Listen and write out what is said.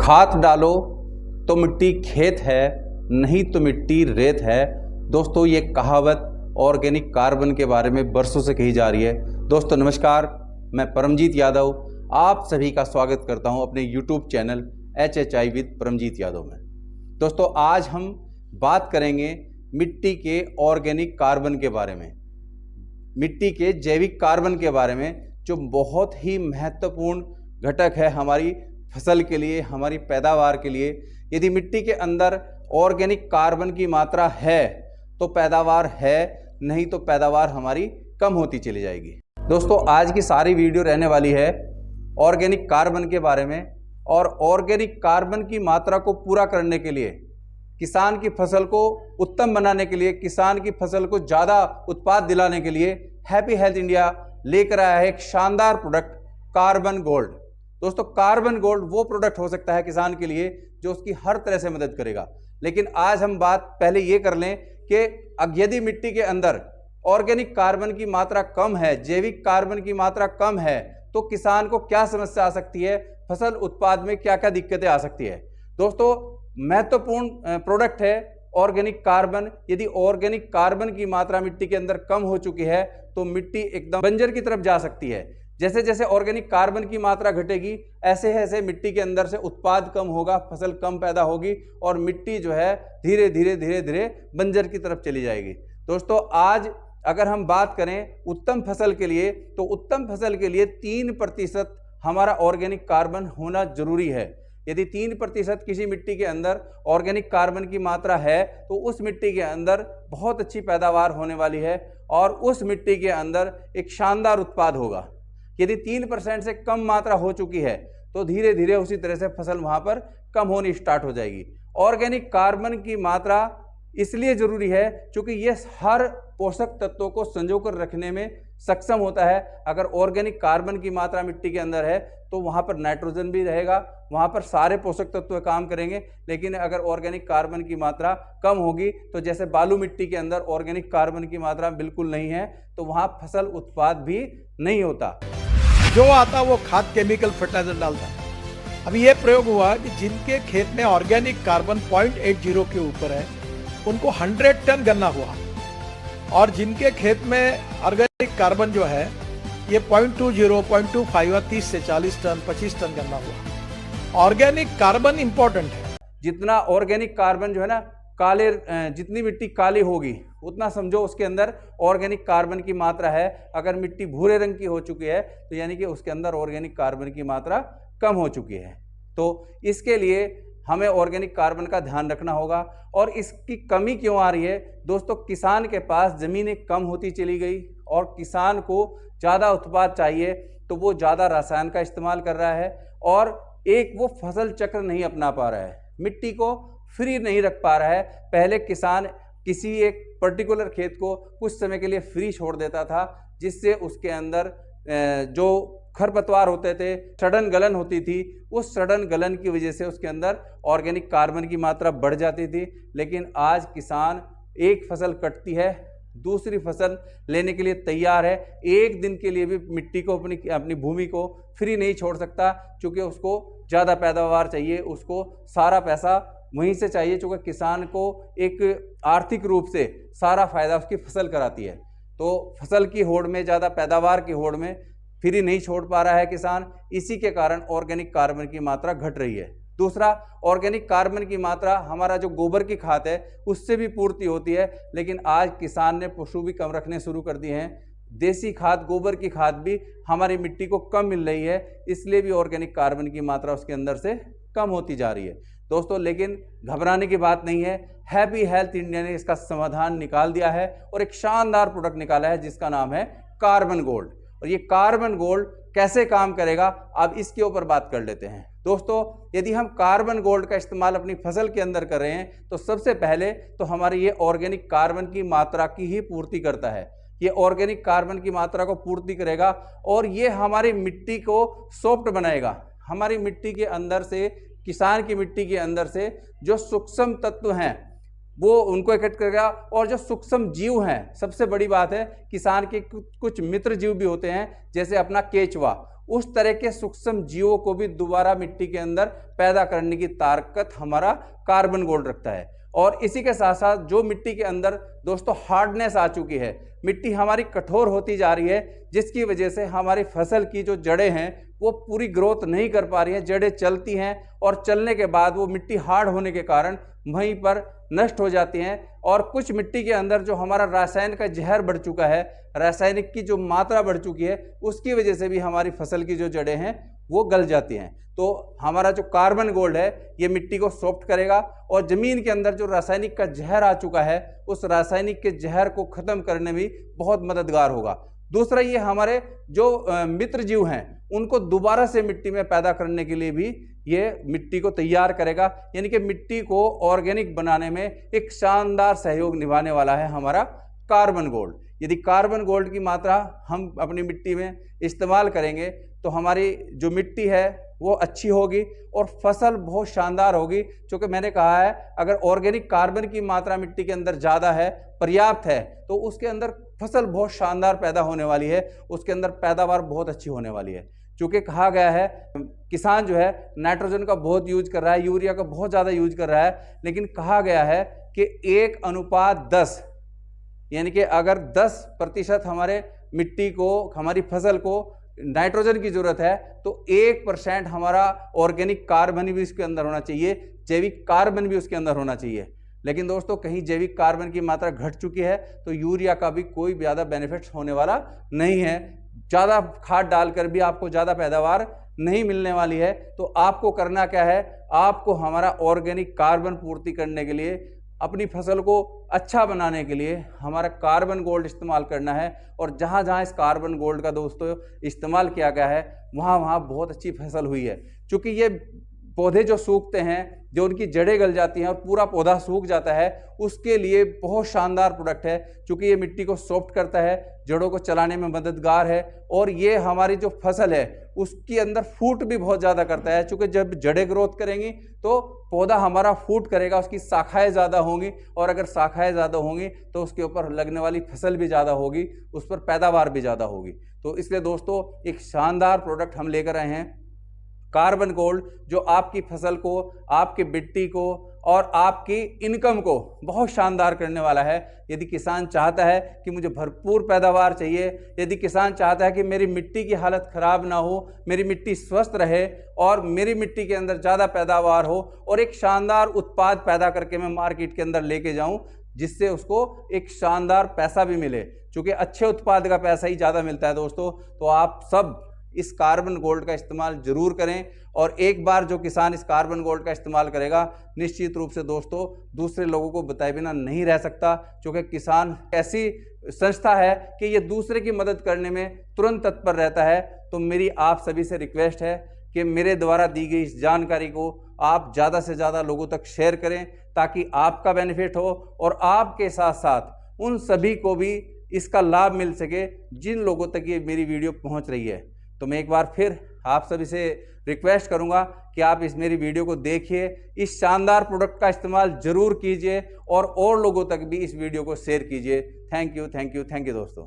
खाद डालो तो मिट्टी खेत है, नहीं तो मिट्टी रेत है। दोस्तों ये कहावत ऑर्गेनिक कार्बन के बारे में बरसों से कही जा रही है। दोस्तों नमस्कार, मैं परमजीत यादव आप सभी का स्वागत करता हूं अपने YouTube channel HHI with Paramjit Yadav में। दोस्तों आज हम बात करेंगे मिट्टी के ऑर्गेनिक कार्बन के बारे में, मिट्टी के जैविक कार्बन के बारे में, जो बहुत ही महत्वपूर्ण घटक है हमारी फसल के लिए, हमारी पैदावार के लिए। यदि मिट्टी के अंदर ऑर्गेनिक कार्बन की मात्रा है तो पैदावार है, नहीं तो पैदावार हमारी कम होती चली जाएगी। दोस्तों आज की सारी वीडियो रहने वाली है ऑर्गेनिक कार्बन के बारे में, और ऑर्गेनिक कार्बन की मात्रा को पूरा करने के लिए, किसान की फसल को उत्तम बनाने के लिए, किसान की फसल को ज़्यादा उत्पाद दिलाने के लिए हैप्पी हेल्थ इंडिया लेकर आया है एक शानदार प्रोडक्ट कार्बन गोल्ड। दोस्तों कार्बन गोल्ड वो प्रोडक्ट हो सकता है किसान के लिए जो उसकी हर तरह से मदद करेगा। लेकिन आज हम बात पहले ये कर लें कि यदि मिट्टी के अंदर ऑर्गेनिक कार्बन की मात्रा कम है, जैविक कार्बन की मात्रा कम है, तो किसान को क्या समस्या आ सकती है, फसल उत्पाद में क्या क्या दिक्कतें आ सकती है। दोस्तों महत्वपूर्ण प्रोडक्ट है ऑर्गेनिक कार्बन। यदि ऑर्गेनिक कार्बन की मात्रा मिट्टी के अंदर कम हो चुकी है तो मिट्टी एकदम बंजर की तरफ जा सकती है। जैसे जैसे ऑर्गेनिक कार्बन की मात्रा घटेगी ऐसे ऐसे मिट्टी के अंदर से उत्पाद कम होगा, फसल कम पैदा होगी और मिट्टी जो है धीरे धीरे बंजर की तरफ चली जाएगी। दोस्तों आज अगर हम बात करें उत्तम फसल के लिए, तो उत्तम फसल के लिए 3% हमारा ऑर्गेनिक कार्बन होना जरूरी है। यदि 3% किसी मिट्टी के अंदर ऑर्गेनिक कार्बन की मात्रा है तो उस मिट्टी के अंदर बहुत अच्छी पैदावार होने वाली है और उस मिट्टी के अंदर एक शानदार उत्पाद होगा। यदि 3% से कम मात्रा हो चुकी है तो धीरे धीरे उसी तरह से फसल वहां पर कम होनी स्टार्ट हो जाएगी। ऑर्गेनिक कार्बन की मात्रा इसलिए जरूरी है क्योंकि ये हर पोषक तत्वों को संजो कर रखने में सक्षम होता है। अगर ऑर्गेनिक कार्बन की मात्रा मिट्टी के अंदर है तो वहां पर नाइट्रोजन भी रहेगा, वहां पर सारे पोषक तत्व काम करेंगे। लेकिन अगर ऑर्गेनिक कार्बन की मात्रा कम होगी, तो जैसे बालू मिट्टी के अंदर ऑर्गेनिक कार्बन की मात्रा बिल्कुल नहीं है, तो वहां फसल उत्पाद भी नहीं होता। जो आता वो खाद केमिकल फर्टिलाइजर डालता है। अभी ये प्रयोग हुआ कि जिनके खेत में ऑर्गेनिक कार्बन 0.80 के ऊपर है उनको 100 टन गन्ना हुआ, और जिनके खेत में ऑर्गेनिक कार्बन जो है ये 0.20, 0.25 या 30 से 40 टन 25 टन गन्ना हुआ। ऑर्गेनिक कार्बन इंपॉर्टेंट है। जितना ऑर्गेनिक कार्बन जो है ना, काले जितनी मिट्टी काली होगी उतना समझो उसके अंदर ऑर्गेनिक कार्बन की मात्रा है। अगर मिट्टी भूरे रंग की हो चुकी है तो यानी कि उसके अंदर ऑर्गेनिक कार्बन की मात्रा कम हो चुकी है। तो इसके लिए हमें ऑर्गेनिक कार्बन का ध्यान रखना होगा। और इसकी कमी क्यों आ रही है दोस्तों, किसान के पास ज़मीनें कम होती चली गई और किसान को ज़्यादा उत्पाद चाहिए तो वो ज़्यादा रसायन का इस्तेमाल कर रहा है और एक वो फसल चक्र नहीं अपना पा रहा है, मिट्टी को फ्री नहीं रख पा रहा है। पहले किसान किसी एक पर्टिकुलर खेत को कुछ समय के लिए फ्री छोड़ देता था, जिससे उसके अंदर जो खरपतवार होते थे, सड़न गलन होती थी, उस सड़न गलन की वजह से उसके अंदर ऑर्गेनिक कार्बन की मात्रा बढ़ जाती थी। लेकिन आज किसान एक फसल कटती है, दूसरी फसल लेने के लिए तैयार है। एक दिन के लिए भी मिट्टी को अपनी भूमि को फ्री नहीं छोड़ सकता, क्योंकि उसको ज़्यादा पैदावार चाहिए, उसको सारा पैसा वहीं से चाहिए, क्योंकि किसान को एक आर्थिक रूप से सारा फायदा उसकी फसल कराती है। तो फसल की होड़ में, ज़्यादा पैदावार की होड़ में फ्री नहीं छोड़ पा रहा है किसान। इसी के कारण ऑर्गेनिक कार्बन की मात्रा घट रही है। दूसरा, ऑर्गेनिक कार्बन की मात्रा हमारा जो गोबर की खाद है उससे भी पूर्ति होती है, लेकिन आज किसान ने पशु भी कम रखने शुरू कर दिए हैं। देसी खाद, गोबर की खाद भी हमारी मिट्टी को कम मिल रही है, इसलिए भी ऑर्गेनिक कार्बन की मात्रा उसके अंदर से कम होती जा रही है। दोस्तों लेकिन घबराने की बात नहीं है, हैप्पी हेल्थ इंडिया ने इसका समाधान निकाल दिया है और एक शानदार प्रोडक्ट निकाला है जिसका नाम है कार्बन गोल्ड। और ये कार्बन गोल्ड कैसे काम करेगा, अब इसके ऊपर बात कर लेते हैं। दोस्तों यदि हम कार्बन गोल्ड का इस्तेमाल अपनी फसल के अंदर कर रहे हैं तो सबसे पहले तो हमारी ये ऑर्गेनिक कार्बन की मात्रा की ही पूर्ति करता है। ये ऑर्गेनिक कार्बन की मात्रा को पूर्ति करेगा और ये हमारी मिट्टी को सॉफ्ट बनाएगा। हमारी मिट्टी के अंदर से, किसान की मिट्टी के अंदर से जो सूक्ष्म तत्व हैं वो उनको इकट्ठा करेगा, और जो सूक्ष्म जीव हैं, सबसे बड़ी बात है किसान के कुछ मित्र जीव भी होते हैं, जैसे अपना केचुआ, उस तरह के सूक्ष्म जीवों को भी दोबारा मिट्टी के अंदर पैदा करने की ताकत हमारा कार्बन गोल्ड रखता है। और इसी के साथ साथ जो मिट्टी के अंदर दोस्तों हार्डनेस आ चुकी है, मिट्टी हमारी कठोर होती जा रही है, जिसकी वजह से हमारी फसल की जो जड़ें हैं वो पूरी ग्रोथ नहीं कर पा रही हैं। जड़ें चलती हैं और चलने के बाद वो मिट्टी हार्ड होने के कारण वहीं पर नष्ट हो जाती हैं। और कुछ मिट्टी के अंदर जो हमारा रासायन का जहर बढ़ चुका है, रासायनिक की जो मात्रा बढ़ चुकी है, उसकी वजह से भी हमारी फसल की जो जड़ें हैं वो गल जाती हैं। तो हमारा जो कार्बन गोल्ड है ये मिट्टी को सॉफ्ट करेगा और जमीन के अंदर जो रासायनिक का जहर आ चुका है उस रासायनिक के जहर को खत्म करने में बहुत मददगार होगा। दूसरा, ये हमारे जो मित्र जीव हैं उनको दोबारा से मिट्टी में पैदा करने के लिए भी ये मिट्टी को तैयार करेगा, यानी कि मिट्टी को ऑर्गेनिक बनाने में एक शानदार सहयोग निभाने वाला है हमारा कार्बन गोल्ड। यदि कार्बन गोल्ड की मात्रा हम अपनी मिट्टी में इस्तेमाल करेंगे तो हमारी जो मिट्टी है वो अच्छी होगी और फसल बहुत शानदार होगी। क्योंकि मैंने कहा है अगर ऑर्गेनिक कार्बन की मात्रा मिट्टी के अंदर ज़्यादा है, पर्याप्त है, तो उसके अंदर फसल बहुत शानदार पैदा होने वाली है, उसके अंदर पैदावार बहुत अच्छी होने वाली है। चूँकि कहा गया है किसान जो है नाइट्रोजन का बहुत यूज कर रहा है, यूरिया का बहुत ज़्यादा यूज कर रहा है, लेकिन कहा गया है कि 1:10, यानी कि अगर 10% हमारे मिट्टी को, हमारी फसल को नाइट्रोजन की जरूरत है तो 1% हमारा ऑर्गेनिक कार्बन भी उसके अंदर होना चाहिए, जैविक कार्बन भी उसके अंदर होना चाहिए। लेकिन दोस्तों कहीं जैविक कार्बन की मात्रा घट चुकी है तो यूरिया का भी कोई ज़्यादा बेनिफिट होने वाला नहीं है। ज़्यादा खाद डालकर भी आपको ज़्यादा पैदावार नहीं मिलने वाली है। तो आपको करना क्या है, आपको हमारा ऑर्गेनिक कार्बन पूर्ति करने के लिए, अपनी फसल को अच्छा बनाने के लिए हमारा कार्बन गोल्ड इस्तेमाल करना है। और जहाँ जहाँ इस कार्बन गोल्ड का दोस्तों इस्तेमाल किया गया है वहाँ वहाँ बहुत अच्छी फसल हुई है। क्योंकि ये पौधे जो सूखते हैं, जो उनकी जड़ें गल जाती हैं और पूरा पौधा सूख जाता है, उसके लिए बहुत शानदार प्रोडक्ट है। क्योंकि ये मिट्टी को सॉफ्ट करता है, जड़ों को चलाने में मददगार है और ये हमारी जो फसल है उसके अंदर फूट भी बहुत ज़्यादा करता है। क्योंकि जब जड़ें ग्रोथ करेंगी तो पौधा हमारा फूट करेगा, उसकी शाखाएं ज़्यादा होंगी और अगर शाखाएं ज़्यादा होंगी तो उसके ऊपर लगने वाली फसल भी ज़्यादा होगी, उस पर पैदावार भी ज़्यादा होगी। तो इसलिए दोस्तों एक शानदार प्रोडक्ट हम लेकर आए हैं, कार्बन गोल्ड, जो आपकी फसल को, आपकी मिट्टी को और आपकी इनकम को बहुत शानदार करने वाला है। यदि किसान चाहता है कि मुझे भरपूर पैदावार चाहिए, यदि किसान चाहता है कि मेरी मिट्टी की हालत ख़राब ना हो, मेरी मिट्टी स्वस्थ रहे और मेरी मिट्टी के अंदर ज़्यादा पैदावार हो और एक शानदार उत्पाद पैदा करके मैं मार्केट के अंदर लेके जाऊं, जिससे उसको एक शानदार पैसा भी मिले, क्योंकि अच्छे उत्पाद का पैसा ही ज़्यादा मिलता है दोस्तों। तो आप सब इस कार्बन गोल्ड का इस्तेमाल जरूर करें और एक बार जो किसान इस कार्बन गोल्ड का इस्तेमाल करेगा निश्चित रूप से दोस्तों दूसरे लोगों को बताए बिना नहीं रह सकता। क्योंकि किसान ऐसी संस्था है कि ये दूसरे की मदद करने में तुरंत तत्पर रहता है। तो मेरी आप सभी से रिक्वेस्ट है कि मेरे द्वारा दी गई इस जानकारी को आप ज़्यादा से ज़्यादा लोगों तक शेयर करें, ताकि आपका बेनिफिट हो और आपके साथ साथ उन सभी को भी इसका लाभ मिल सके जिन लोगों तक ये मेरी वीडियो पहुंच रही है। तो मैं एक बार फिर आप सभी से रिक्वेस्ट करूंगा कि आप इस मेरी वीडियो को देखिए, इस शानदार प्रोडक्ट का इस्तेमाल जरूर कीजिए और लोगों तक भी इस वीडियो को शेयर कीजिए। थैंक यू दोस्तों।